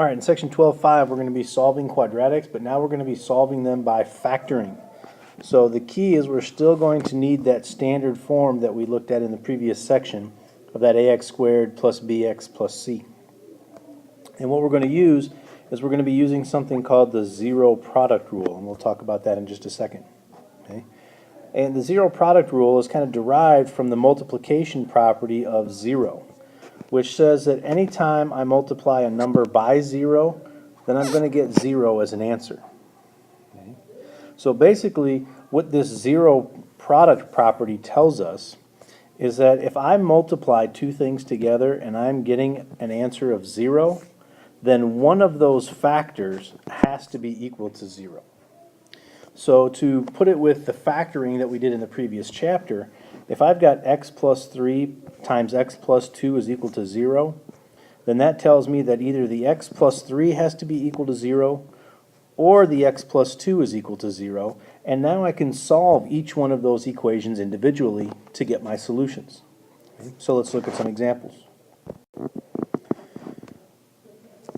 All right, in section 12.5, we're going to be solving quadratics, but now we're going to be solving them by factoring. So the key is we're still going to need that standard form that we looked at in the previous section of that ax squared plus bx plus c. And what we're going to use is we're going to be using something called the zero product rule, and we'll talk about that in just a second. Okay? And the zero product rule is kind of derived from the multiplication property of zero, which says that anytime I multiply a number by zero, then I'm going to get zero as an answer. Okay? So basically, what this zero product property tells us is that if I multiply two things together and I'm getting an answer of zero, then one of those factors has to be equal to zero. So to put it with the factoring that we did in the previous chapter, if I've got x plus 3 times x plus 2 is equal to 0, then that tells me that either the x plus 3 has to be equal to 0 or the x plus 2 is equal to 0, and now I can solve each one of those equations individually to get my solutions. Okay? So let's look at some examples.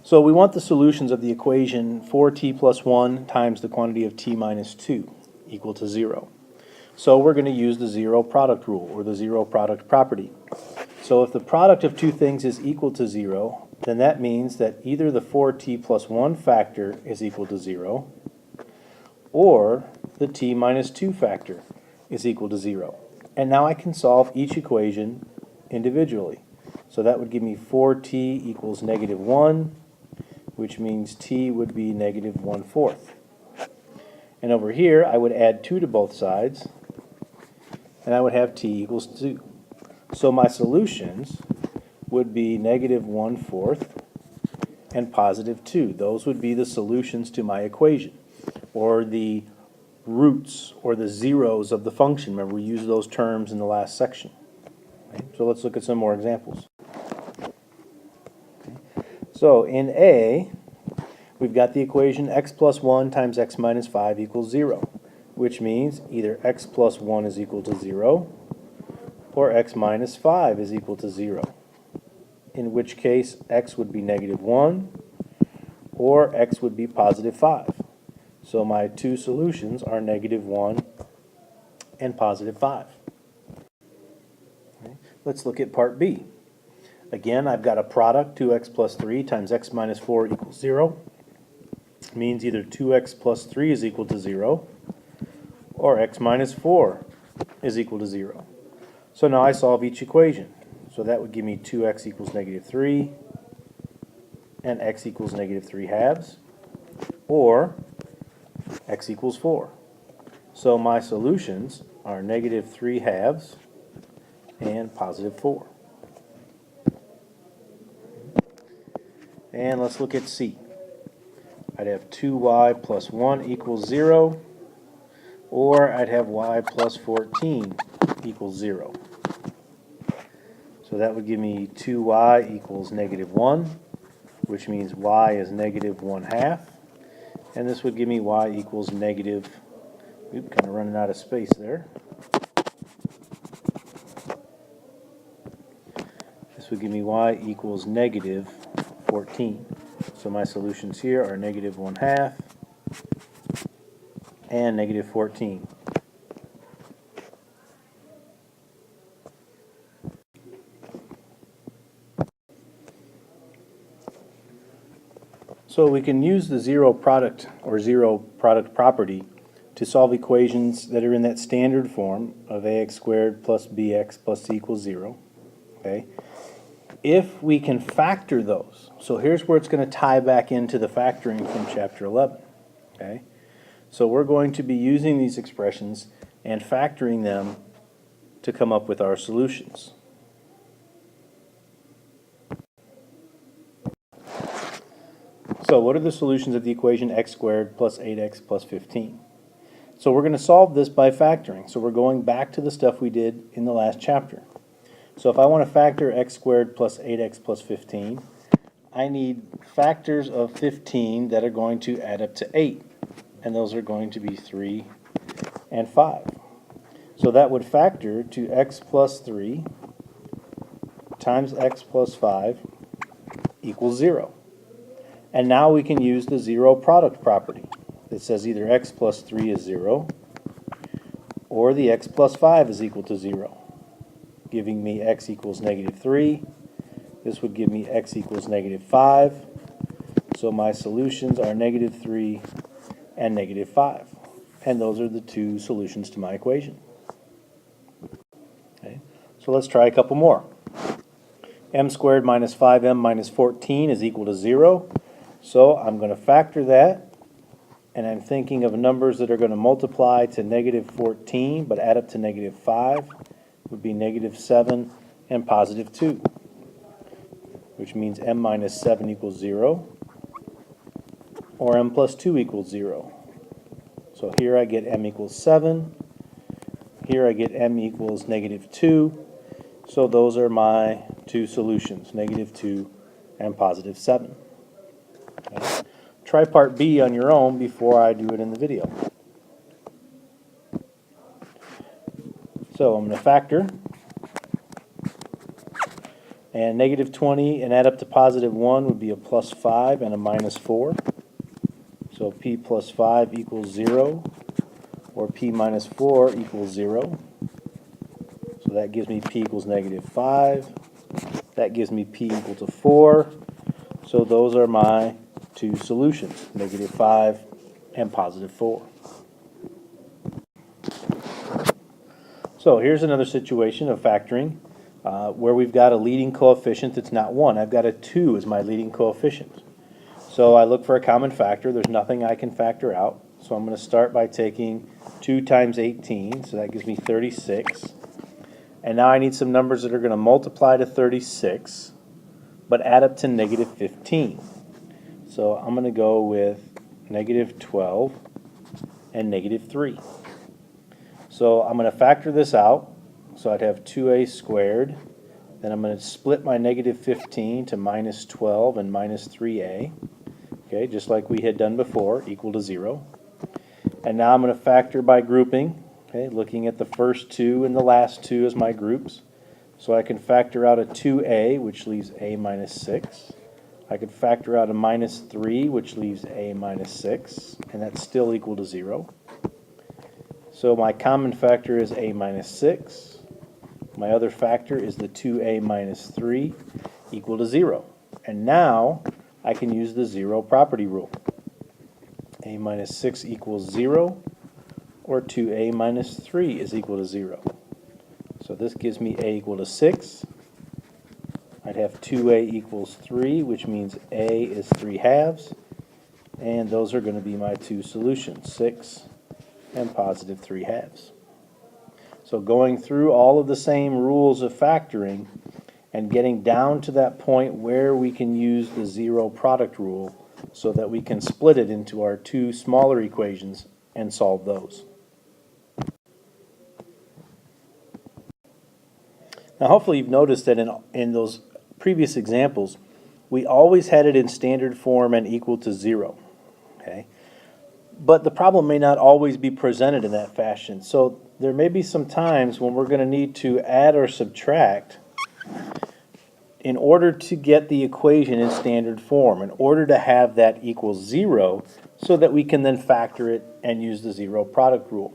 So we want the solutions of the equation 4t plus 1 times the quantity of t minus 2 equal to 0. So we're going to use the zero product rule, or the zero product property. So if the product of two things is equal to 0, then that means that either the 4t plus 1 factor is equal to 0, or the t minus 2 factor is equal to 0. And now I can solve each equation individually. So that would give me 4t equals negative 1, which means t would be negative 1/4. And over here, I would add 2 to both sides, and I would have t equals 2. So my solutions would be negative 1/4 and positive 2. Those would be the solutions to my equation, or the roots, or the zeros of the function. Remember, we used those terms in the last section. Okay? So let's look at some more examples. So in A, we've got the equation x plus 1 times x minus 5 equals 0, which means either x plus 1 is equal to 0 or x minus 5 is equal to 0, in which case x would be negative 1 or x would be positive 5. So my two solutions are negative 1 and positive 5. Okay. Let's look at part B. Again, I've got a product, 2x plus 3 times x minus 4 equals 0. It means either 2x plus 3 is equal to 0 or x minus 4 is equal to 0. So now I solve each equation. So that would give me 2x equals negative 3 and x equals negative 3 halves, or x equals 4. So my solutions are negative 3 halves and positive 4. And let's look at C. I'd have 2y plus 1 equals 0, or I'd have y plus 14 equals 0. So that would give me 2y equals negative 1, which means y is negative 1/2. And this would give me y equals negative, kind of running out of space there. This would give me y equals negative 14. So my solutions here are negative 1/2 and negative 14. So we can use the zero product or zero product property to solve equations that are in that standard form of ax squared plus bx plus c equals 0. Okay? If we can factor those, so here's where it's going to tie back into the factoring from chapter 11. Okay? So we're going to be using these expressions and factoring them to come up with our solutions. So what are the solutions of the equation x squared plus 8x plus 15? So we're going to solve this by factoring. So we're going back to the stuff we did in the last chapter. So if I want to factor x squared plus 8x plus 15, I need factors of 15 that are going to add up to 8. And those are going to be 3 and 5. So that would factor to x plus 3 times x plus 5 equals 0. And now we can use the zero product property. It says either x plus 3 is 0 or the x plus 5 is equal to 0, giving me x equals negative 3. This would give me x equals negative 5. So my solutions are negative 3 and negative 5. And those are the two solutions to my equation. Okay. So let's try a couple more. M squared minus 5m minus 14 is equal to 0. So I'm going to factor that, and I'm thinking of numbers that are going to multiply to negative 14 but add up to negative 5 would be negative 7 and positive 2, which means m minus 7 equals 0 or m plus 2 equals 0. So here I get m equals 7, here I get m equals negative 2, so those are my two solutions, negative 2 and positive 7. Okay. Try part B on your own before I do it in the video. So I'm going to factor, and negative 20 and add up to positive 1 would be a plus 5 and a minus 4. So p plus 5 equals 0, or p minus 4 equals 0. So that gives me p equals negative 5. That gives me p equal to 4. So those are my two solutions, negative 5 and positive 4. So here's another situation of factoring where we've got a leading coefficient that's not 1. I've got a 2 as my leading coefficient. So I look for a common factor. There's nothing I can factor out. So I'm going to start by taking 2 times 18, so that gives me 36. And now I need some numbers that are going to multiply to 36, but add up to negative 15. So I'm going to go with negative 12 and negative 3. So I'm going to factor this out. So I'd have 2a squared. Then I'm going to split my negative 15 to minus 12 and minus 3a. Okay, just like we had done before, equal to 0. And now I'm going to factor by grouping. Okay, looking at the first two and the last two as my groups. So I can factor out a 2a, which leaves a minus 6. I could factor out a minus 3, which leaves a minus 6, and that's still equal to 0. So my common factor is a minus 6. My other factor is the 2a minus 3 equal to 0. And now I can use the zero property rule. A minus 6 equals 0, or 2a minus 3 is equal to 0. So this gives me a equal to 6. I'd have 2a equals 3, which means a is 3 halves. And those are going to be my two solutions, 6 and positive 3 halves. So going through all of the same rules of factoring and getting down to that point where we can use the zero product rule so that we can split it into our two smaller equations and solve those. Now hopefully you've noticed that in those previous examples, we always had it in standard form and equal to 0. Okay? But the problem may not always be presented in that fashion. So there may be some times when we're going to need to add or subtract in order to get the equation in standard form, in order to have that equal 0, so that we can then factor it and use the zero product rule.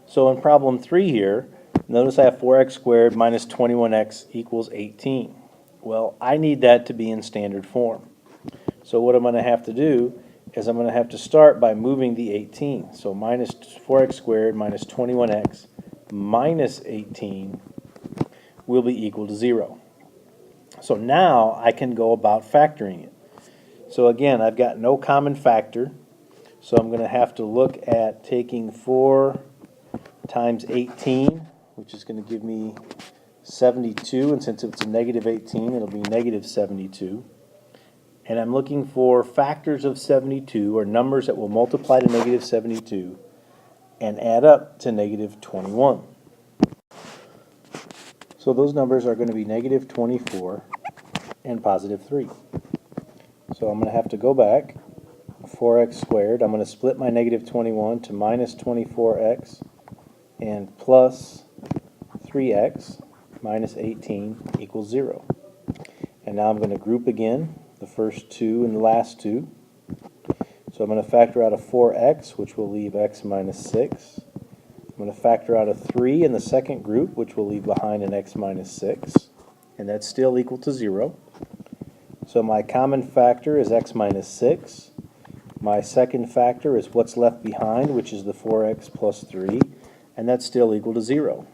So in problem 3 here, notice I have 4x squared minus 21x equals 18. Well, I need that to be in standard form. So what I'm going to have to do is I'm going to have to start by moving the 18. So minus 4x squared minus 21x minus 18 will be equal to 0. So now I can go about factoring it. So again, I've got no common factor. So I'm going to have to look at taking 4 times 18, which is going to give me 72. And since it's a negative 18, it'll be negative 72. And I'm looking for factors of 72, or numbers that will multiply to negative 72 and add up to negative 21. So those numbers are going to be negative 24 and positive 3. So I'm going to have to go back, 4x squared. I'm going to split my negative 21 to minus 24x and plus 3x minus 18 equals 0. And now I'm going to group again. the first two and the last two. So I'm going to factor out a 4x, which will leave x minus 6. I'm going to factor out a 3 in the second group, which will leave behind an x minus 6. And that's still equal to 0. So my common factor is x minus 6. My second factor is what's left behind, which is the 4x plus 3. And that's still equal to 0.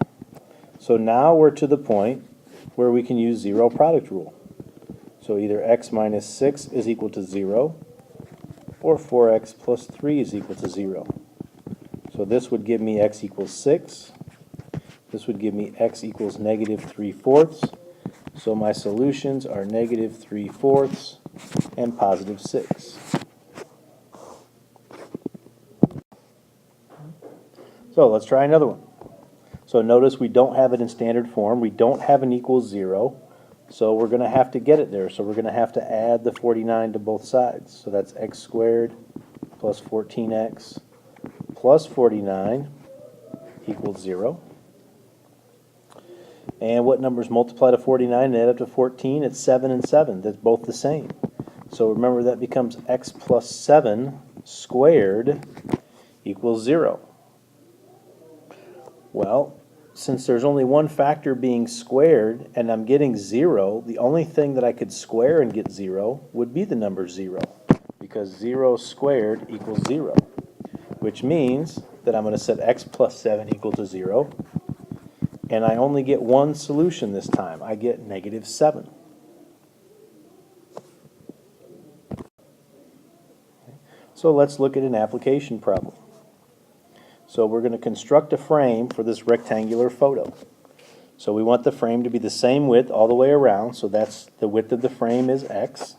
So now we're to the point where we can use zero product rule. So either x minus 6 is equal to 0, or 4x plus 3 is equal to 0. So this would give me x equals 6. This would give me x equals negative 3/4. So my solutions are negative 3/4 and positive 6. So let's try another one. So notice we don't have it in standard form. We don't have an equals 0. So we're going to have to get it there. So we're going to have to add the 49 to both sides. So that's x squared plus 14x plus 49 equals 0. And what numbers multiply to 49 and add up to 14? It's 7 and 7. That's both the same. So remember that becomes x plus 7 squared equals 0. Well, since there's only one factor being squared and I'm getting 0, the only thing that I could square and get 0 would be the number 0, because 0 squared equals 0, which means that I'm going to set x plus 7 equal to 0, and I only get one solution this time. I get negative 7. So let's look at an application problem. So we're going to construct a frame for this rectangular photo. So we want the frame to be the same width all the way around, so that's the width of the frame is x.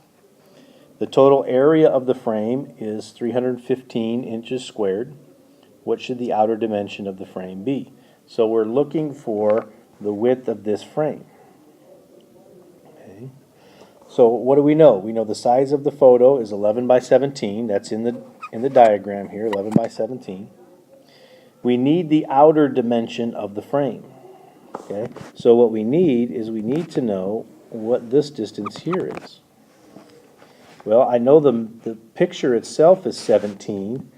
The total area of the frame is 315 inches squared. What should the outer dimension of the frame be? So we're looking for the width of this frame. Okay. So what do we know? We know the size of the photo is 11 by 17. That's in the diagram here, 11 by 17. We need the outer dimension of the frame. Okay, so what we need is we need to know what this distance here is. Well, I know the picture itself is 17.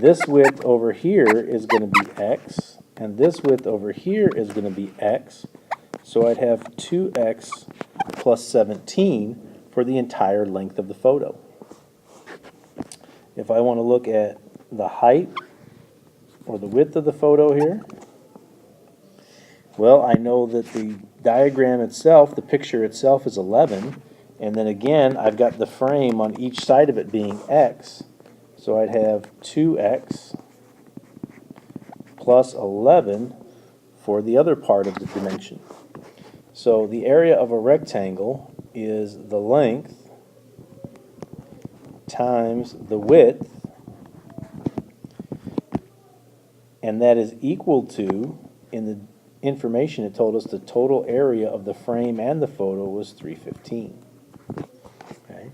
This width over here is going to be x, and this width over here is going to be x. So I'd have 2x plus 17 for the entire length of the photo. If I want to look at the height or the width of the photo here, well, I know that the diagram itself, the picture itself is 11, and then again I've got the frame on each side of it being x, so I'd have 2x plus 11 for the other part of the dimension. So the area of a rectangle is the length times the width, and that is equal to, in the information it told us the total area of the frame and the photo was 315. Okay.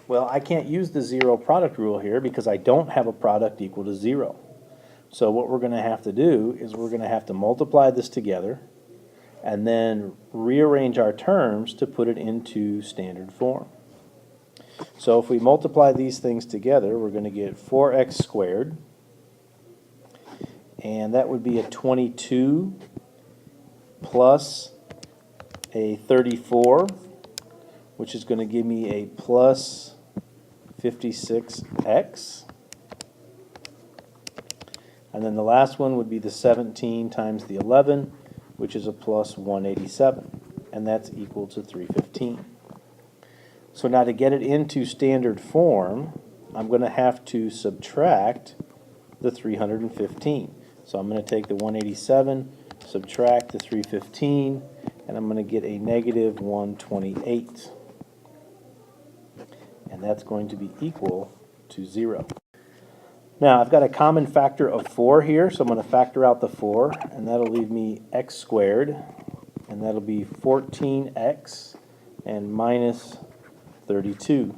Well, I can't use the zero product rule here because I don't have a product equal to 0. So what we're going to have to do is we're going to have to multiply this together and then rearrange our terms to put it into standard form. So if we multiply these things together, we're going to get 4x squared, and that would be a 22 plus a 34, which is going to give me a plus 56x. And then the last one would be the 17 times the 11, which is a plus 187, and that's equal to 315. So now to get it into standard form, I'm going to have to subtract the 315. So I'm going to take the 187, subtract the 315, and I'm going to get a negative 128. And that's going to be equal to 0. Now I've got a common factor of 4 here, so I'm going to factor out the 4, and that'll leave me x squared, and that'll be 14x and minus 32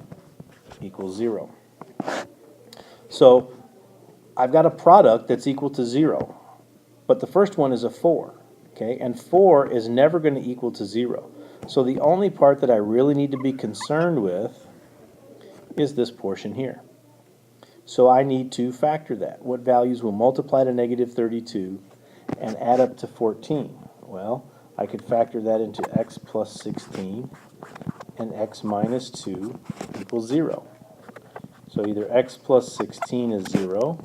equals 0. So I've got a product that's equal to 0, but the first one is a 4, okay? And 4 is never going to equal to 0. So the only part that I really need to be concerned with is this portion here. So I need to factor that. What values will multiply to negative 32 and add up to 14? Well, I could factor that into x plus 16 and x minus 2 equals 0. So either x plus 16 is 0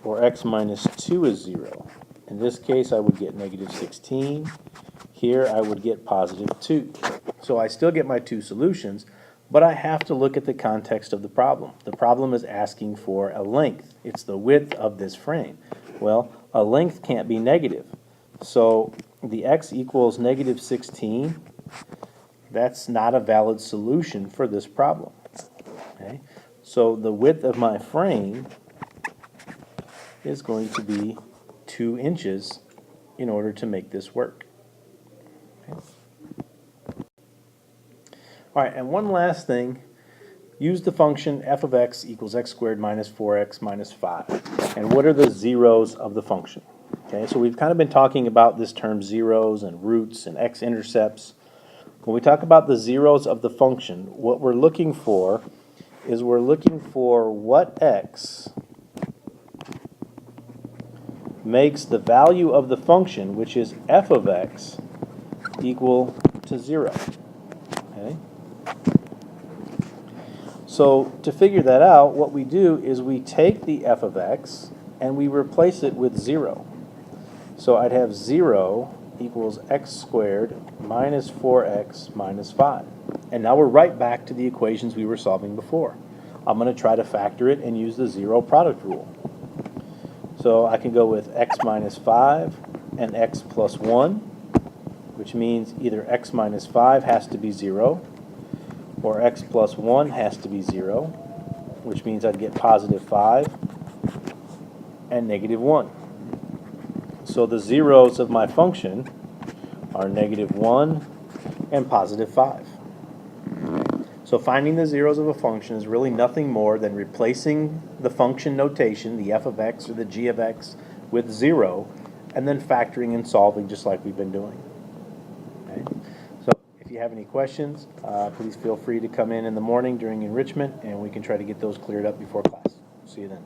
or x minus 2 is 0. In this case, I would get negative 16. Here, I would get positive 2. So I still get my two solutions, but I have to look at the context of the problem. The problem is asking for a length. It's the width of this frame. Well, a length can't be negative. So the x equals negative 16, that's not a valid solution for this problem. Okay? So the width of my frame is going to be 2 inches in order to make this work. Okay. All right, and one last thing. Use the function f of x equals x squared minus 4x minus 5. And what are the zeros of the function? Okay, so we've kind of been talking about this term zeros and roots and x-intercepts. When we talk about the zeros of the function, what we're looking for is we're looking for what x makes the value of the function, which is f of x, equal to 0. Okay? So to figure that out, what we do is we take the f of x and we replace it with 0. So I'd have 0 equals x squared minus 4x minus 5. And now we're right back to the equations we were solving before. I'm going to try to factor it and use the zero product rule. So I can go with x minus 5 and x plus 1, which means either x minus 5 has to be 0, or x plus 1 has to be 0, which means I'd get positive 5 and negative 1. So the zeros of my function are negative 1 and positive 5. So finding the zeros of a function is really nothing more than replacing the function notation, the f of x or the g of x, with 0, and then factoring and solving just like we've been doing. Okay? So if you have any questions, please feel free to come in the morning during enrichment, and we can try to get those cleared up before class. See you then.